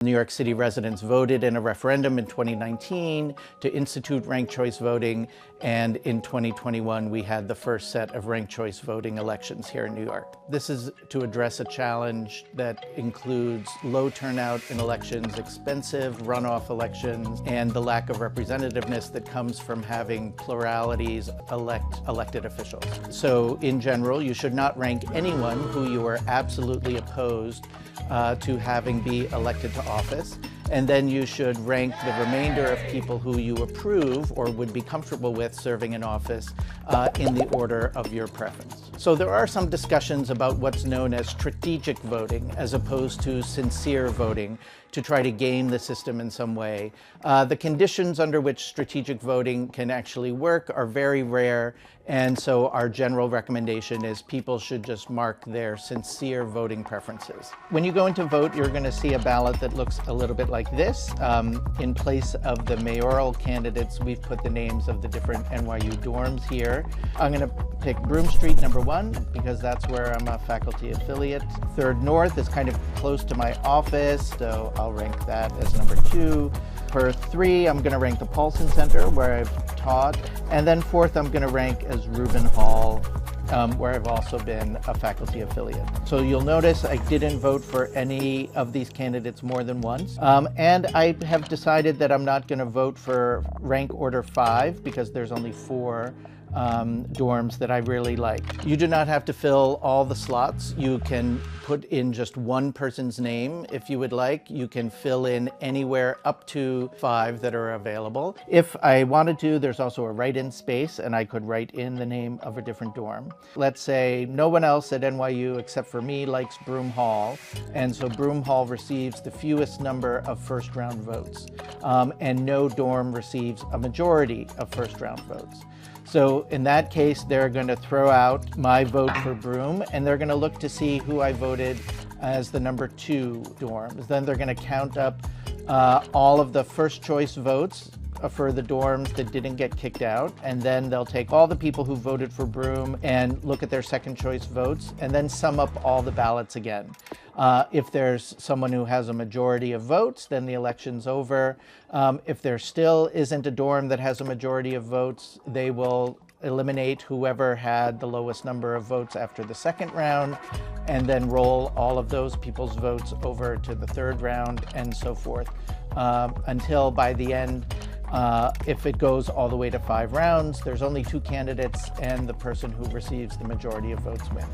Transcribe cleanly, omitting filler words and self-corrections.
New York City residents voted in a referendum in 2019 to institute ranked choice voting, and in 2021 we had the first set of ranked choice voting elections here in New York. This is to address a challenge that includes low turnout in elections, expensive runoff elections, and the lack of representativeness that comes from having pluralities elect elected officials. So in general, you should not rank anyone who you are absolutely opposed to having be elected to office, and then you should rank the remainder of people who you approve or would be comfortable with serving in office in the order of your preference. So there are some discussions about what's known as strategic voting as opposed to sincere voting to try to game the system in some way. The conditions under which strategic voting can actually work are very rare, and so our general recommendation is people should just mark their sincere voting preferences. When you go into vote, you're going to see a ballot that looks a little bit like this. In place of the mayoral candidates, we've put the names of the different NYU dorms here. I'm going to pick Broome Street #1 because that's where I'm a faculty affiliate. 3rd North is kind of close to my office, so I'll rank that as #2. For 3, I'm going to rank the Paulson Center, where I've taught. And then 4th, I'm going to rank as Rubin Hall, where I've also been a faculty affiliate. So you'll notice I didn't vote for any of these candidates more than once. And I have decided that I'm not going to vote for rank order 5 because there's only 4 dorms that I really like. You do not have to fill all the slots. You can put in just one person's name if you would like. You can fill in anywhere up to 5 that are available. If I wanted to, there's also a write-in space, and I could write in the name of a different dorm. Let's say no one else at NYU except for me likes Broome Hall, and so Broome Hall receives the fewest number of first-round votes, and no dorm receives a majority of first-round votes. So in that case, they're going to throw out my vote for Broome, and they're going to look to see who I voted as the #2 dorms. Then they're going to count up all of the first choice votes for the dorms that didn't get kicked out, and then they'll take all the people who voted for Broome and look at their second choice votes, and then sum up all the ballots again. If there's someone who has a majority of votes, then the election's over. If there still isn't a dorm that has a majority of votes, they will eliminate whoever had the lowest number of votes after the second round, and then roll all of those people's votes over to the 3rd round, and so forth, until by the end, if it goes all the way to 5 rounds, there's only 2 candidates, and the person who receives the majority of votes wins.